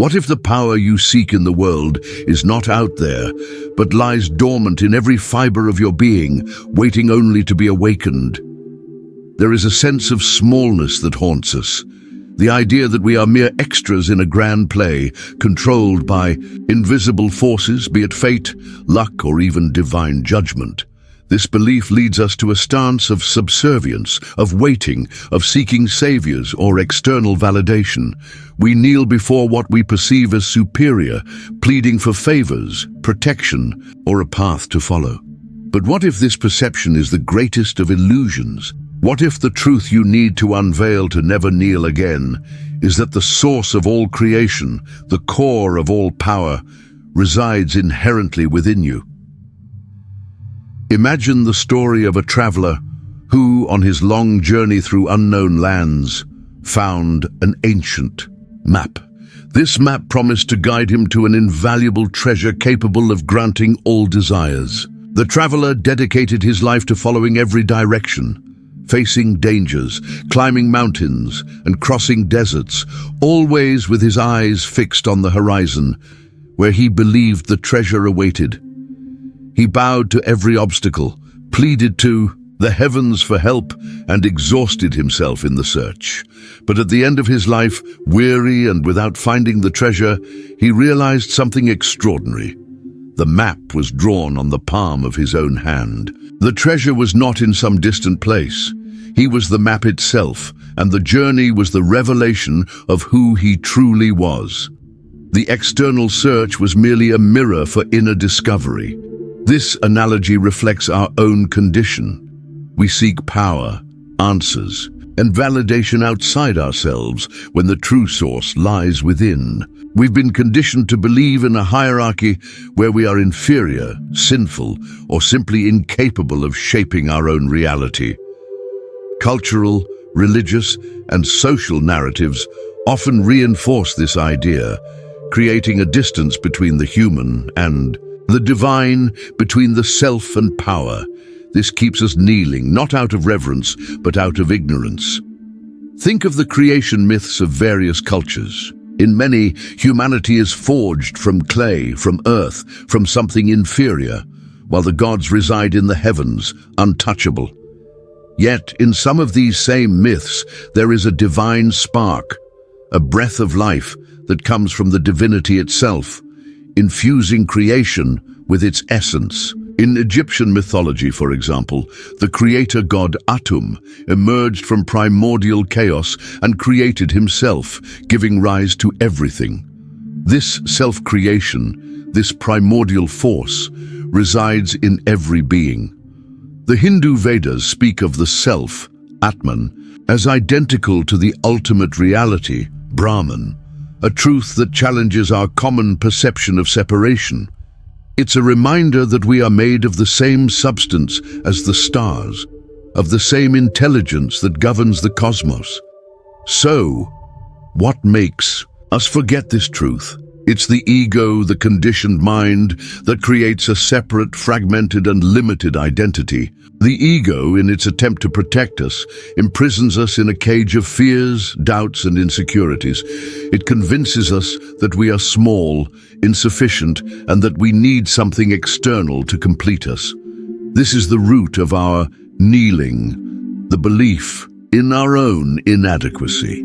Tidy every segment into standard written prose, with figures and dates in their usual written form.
What if the power you seek in the world is not out there, but lies dormant in every fiber of your being, waiting only to be awakened? There is a sense of smallness that haunts us. The idea that we are mere extras in a grand play, controlled by invisible forces, be it fate, luck, or even divine judgment. This belief leads us to a stance of subservience, of waiting, of seeking saviors or external validation. We kneel before what we perceive as superior, pleading for favors, protection, or a path to follow. But what if this perception is the greatest of illusions? What if the truth you need to unveil to never kneel again is that the source of all creation, the core of all power, resides inherently within you? Imagine the story of a traveler who, on his long journey through unknown lands, found an ancient map. This map promised to guide him to an invaluable treasure capable of granting all desires. The traveler dedicated his life to following every direction, facing dangers, climbing mountains, and crossing deserts, always with his eyes fixed on the horizon, where he believed the treasure awaited. He bowed to every obstacle, pleaded to the heavens for help, and exhausted himself in the search. But at the end of his life, weary and without finding the treasure, he realized something extraordinary. The map was drawn on the palm of his own hand. The treasure was not in some distant place. He was the map itself, and the journey was the revelation of who he truly was. The external search was merely a mirror for inner discovery. This analogy reflects our own condition. We seek power, answers, and validation outside ourselves when the true source lies within. We've been conditioned to believe in a hierarchy where we are inferior, sinful, or simply incapable of shaping our own reality. Cultural, religious, and social narratives often reinforce this idea, creating a distance between the human and the divine, between the self and power. This keeps us kneeling, not out of reverence, but out of ignorance. Think of the creation myths of various cultures. In many, humanity is forged from clay, from earth, from something inferior, while the gods reside in the heavens, untouchable. Yet, in some of these same myths, there is a divine spark, a breath of life that comes from the divinity itself, infusing creation with its essence. In Egyptian mythology, for example, the creator god Atum emerged from primordial chaos and created himself, giving rise to everything. This self-creation, this primordial force, resides in every being. The Hindu Vedas speak of the self, Atman, as identical to the ultimate reality, Brahman, a truth that challenges our common perception of separation. It's a reminder that we are made of the same substance as the stars, of the same intelligence that governs the cosmos. So, what makes us forget this truth? It's the ego, the conditioned mind, that creates a separate, fragmented, and limited identity. The ego, in its attempt to protect us, imprisons us in a cage of fears, doubts, and insecurities. It convinces us that we are small, insufficient, and that we need something external to complete us. This is the root of our kneeling, the belief in our own inadequacy.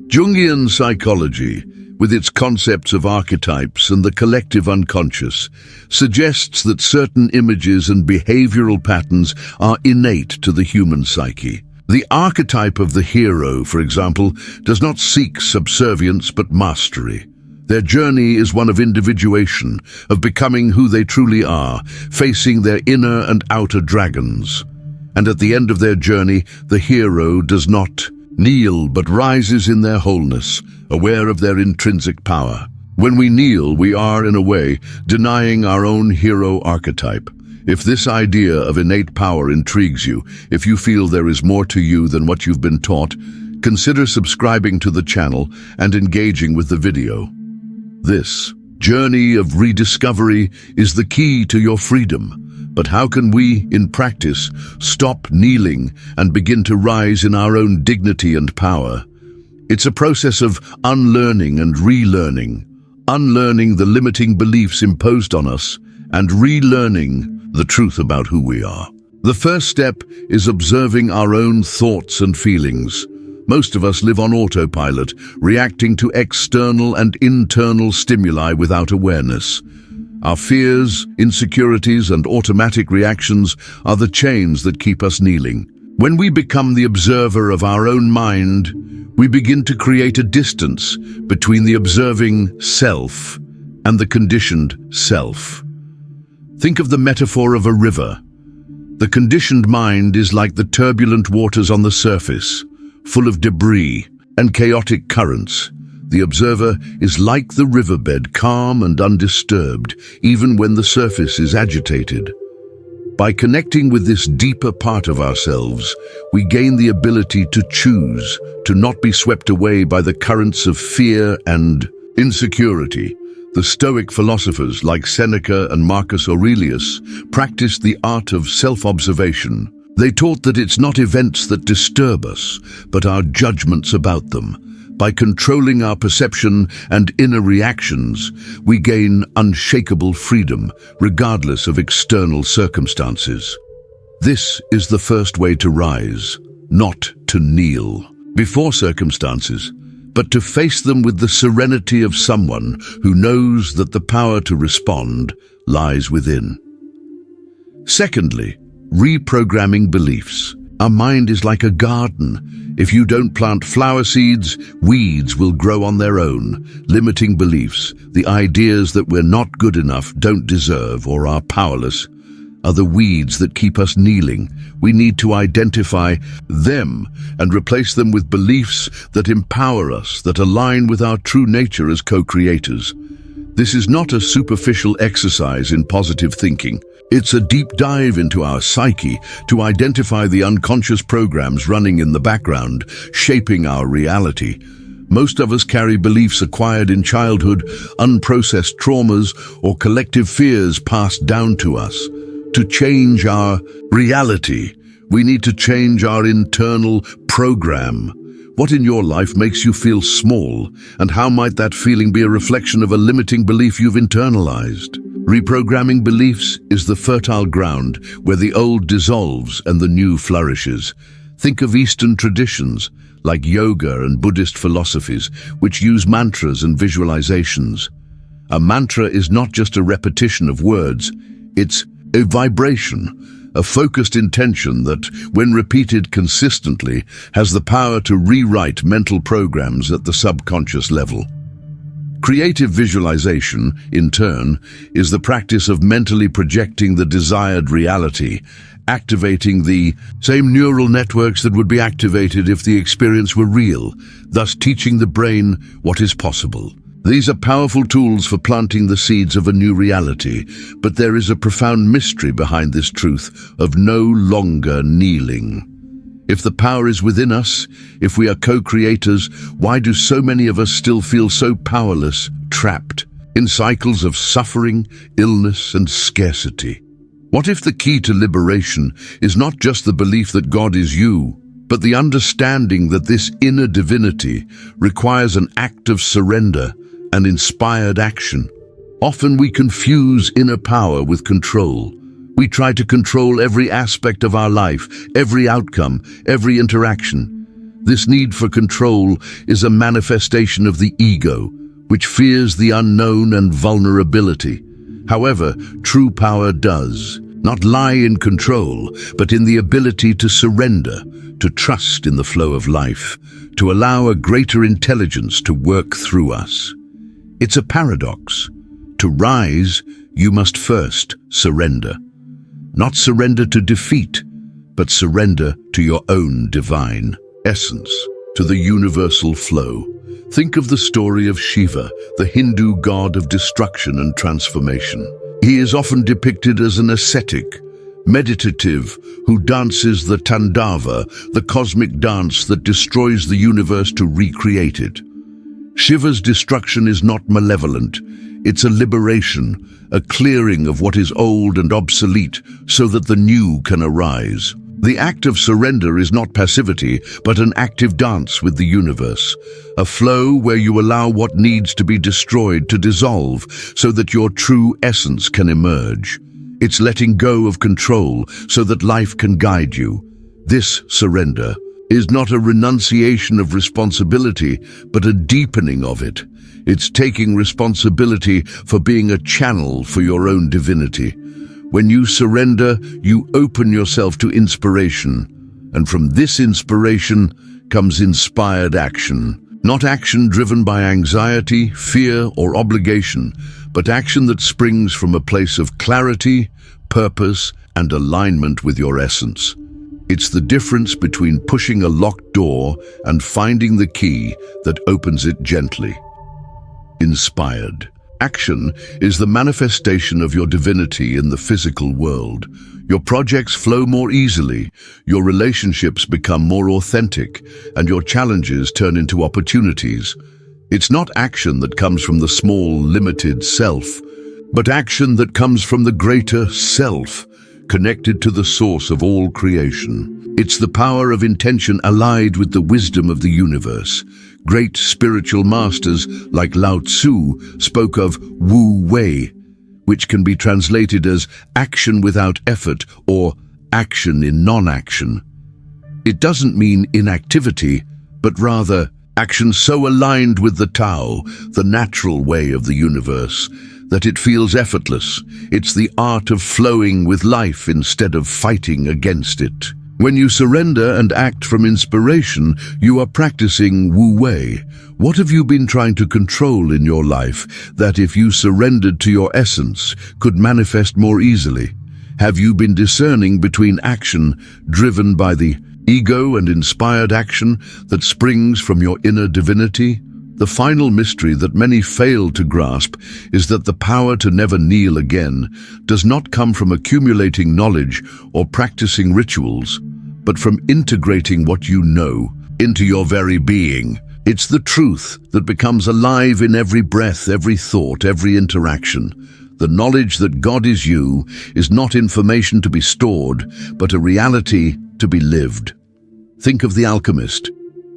Jungian psychology, with its concepts of archetypes and the collective unconscious, suggests that certain images and behavioral patterns are innate to the human psyche. The archetype of the hero, for example, does not seek subservience but mastery. Their journey is one of individuation, of becoming who they truly are, facing their inner and outer dragons. And at the end of their journey, the hero does not kneel but rises in their wholeness, aware of their intrinsic power. When we kneel, we are, in a way, denying our own hero archetype. If this idea of innate power intrigues you, if you feel there is more to you than what you've been taught, consider subscribing to the channel and engaging with the video. This journey of rediscovery is the key to your freedom. But how can we, in practice, stop kneeling and begin to rise in our own dignity and power? It's a process of unlearning and relearning, unlearning the limiting beliefs imposed on us and relearning the truth about who we are. The first step is observing our own thoughts and feelings. Most of us live on autopilot, reacting to external and internal stimuli without awareness. Our fears, insecurities, and automatic reactions are the chains that keep us kneeling. When we become the observer of our own mind, we begin to create a distance between the observing self and the conditioned self. Think of the metaphor of a river. The conditioned mind is like the turbulent waters on the surface, full of debris and chaotic currents. The observer is like the riverbed, calm and undisturbed, even when the surface is agitated. By connecting with this deeper part of ourselves, we gain the ability to choose, to not be swept away by the currents of fear and insecurity. The Stoic philosophers like Seneca and Marcus Aurelius practiced the art of self-observation. They taught that it's not events that disturb us, but our judgments about them. By controlling our perception and inner reactions, we gain unshakable freedom, regardless of external circumstances. This is the first way to rise, not to kneel before circumstances, but to face them with the serenity of someone who knows that the power to respond lies within. Secondly, reprogramming beliefs. Our mind is like a garden. If you don't plant flower seeds, weeds will grow on their own. Limiting beliefs, the ideas that we're not good enough, don't deserve, or are powerless, are the weeds that keep us kneeling. We need to identify them and replace them with beliefs that empower us, that align with our true nature as co-creators. This is not a superficial exercise in positive thinking. It's a deep dive into our psyche to identify the unconscious programs running in the background, shaping our reality. Most of us carry beliefs acquired in childhood, unprocessed traumas, or collective fears passed down to us. To change our reality, we need to change our internal program. What in your life makes you feel small, and how might that feeling be a reflection of a limiting belief you've internalized? Reprogramming beliefs is the fertile ground where the old dissolves and the new flourishes. Think of Eastern traditions like yoga and Buddhist philosophies, which use mantras and visualizations. A mantra is not just a repetition of words, it's a vibration, a focused intention that, when repeated consistently, has the power to rewrite mental programs at the subconscious level. Creative visualization, in turn, is the practice of mentally projecting the desired reality, activating the same neural networks that would be activated if the experience were real, thus teaching the brain what is possible. These are powerful tools for planting the seeds of a new reality, but there is a profound mystery behind this truth of no longer kneeling. If the power is within us, if we are co-creators, why do so many of us still feel so powerless, trapped in cycles of suffering, illness, and scarcity? What if the key to liberation is not just the belief that God is you, but the understanding that this inner divinity requires an act of surrender and inspired action? Often we confuse inner power with control. We try to control every aspect of our life, every outcome, every interaction. This need for control is a manifestation of the ego, which fears the unknown and vulnerability. However, true power does not lie in control, but in the ability to surrender, to trust in the flow of life, to allow a greater intelligence to work through us. It's a paradox. To rise, you must first surrender. Not surrender to defeat, but surrender to your own divine essence, to the universal flow. Think of the story of Shiva, the Hindu god of destruction and transformation. He is often depicted as an ascetic, meditative, who dances the Tandava, the cosmic dance that destroys the universe to recreate it. Shiva's destruction is not malevolent. It's a liberation, a clearing of what is old and obsolete so that the new can arise. The act of surrender is not passivity, but an active dance with the universe, a flow where you allow what needs to be destroyed to dissolve so that your true essence can emerge. It's letting go of control so that life can guide you. This surrender is not a renunciation of responsibility, but a deepening of it. It's taking responsibility for being a channel for your own divinity. When you surrender, you open yourself to inspiration, and from this inspiration comes inspired action. Not action driven by anxiety, fear, or obligation, but action that springs from a place of clarity, purpose, and alignment with your essence. It's the difference between pushing a locked door and finding the key that opens it gently. Inspired action is the manifestation of your divinity in the physical world. Your projects flow more easily, your relationships become more authentic, and your challenges turn into opportunities. It's not action that comes from the small, limited self, but action that comes from the greater self, connected to the source of all creation. It's the power of intention allied with the wisdom of the universe. Great spiritual masters like Lao Tzu spoke of Wu Wei, which can be translated as action without effort or action in non-action. It doesn't mean inactivity, but rather action so aligned with the Tao, the natural way of the universe, that it feels effortless. It's the art of flowing with life instead of fighting against it. When you surrender and act from inspiration, you are practicing Wu Wei. What have you been trying to control in your life that, if you surrendered to your essence, could manifest more easily? Have you been discerning between action driven by the ego and inspired action that springs from your inner divinity? The final mystery that many fail to grasp is that the power to never kneel again does not come from accumulating knowledge or practicing rituals, but from integrating what you know into your very being. It's the truth that becomes alive in every breath, every thought, every interaction. The knowledge that God is you is not information to be stored, but a reality to be lived. Think of the alchemist.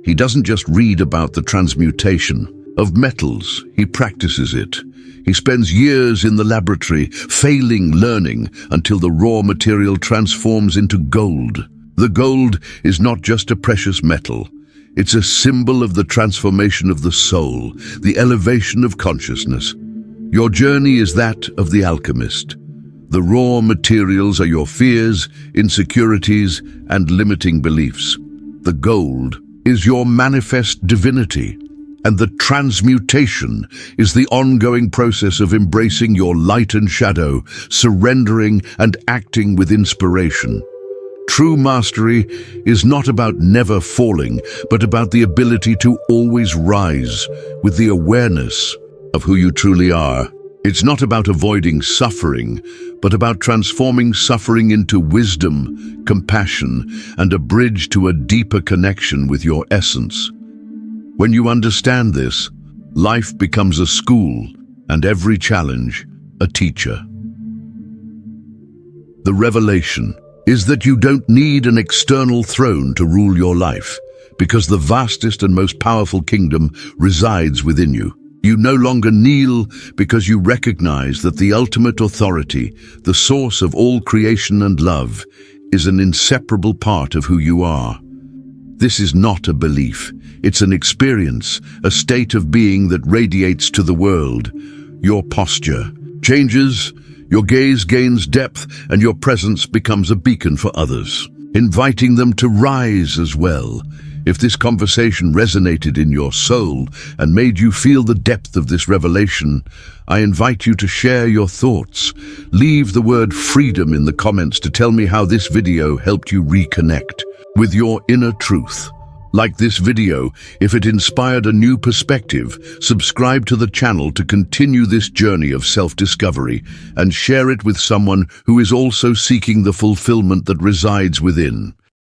He doesn't just read about the transmutation of metals, he practices it. He spends years in the laboratory, failing, learning, until the raw material transforms into gold. The gold is not just a precious metal. It's a symbol of the transformation of the soul, the elevation of consciousness. Your journey is that of the alchemist. The raw materials are your fears, insecurities, and limiting beliefs. The gold is your manifest divinity, and the transmutation is the ongoing process of embracing your light and shadow, surrendering and acting with inspiration. True mastery is not about never falling, but about the ability to always rise with the awareness of who you truly are. It's not about avoiding suffering, but about transforming suffering into wisdom, compassion, and a bridge to a deeper connection with your essence. When you understand this, life becomes a school, and every challenge a teacher. The revelation is that you don't need an external throne to rule your life, because the vastest and most powerful kingdom resides within you. You no longer kneel because you recognize that the ultimate authority, the source of all creation and love, is an inseparable part of who you are. This is not a belief. It's an experience, a state of being that radiates to the world. Your posture changes, your gaze gains depth, and your presence becomes a beacon for others, inviting them to rise as well. If this conversation resonated in your soul and made you feel the depth of this revelation, I invite you to share your thoughts. Leave the word freedom in the comments to tell me how this video helped you reconnect with your inner truth. Like this video if it inspired a new perspective, subscribe to the channel to continue this journey of self-discovery, and share it with someone who is also seeking the fulfillment that resides within.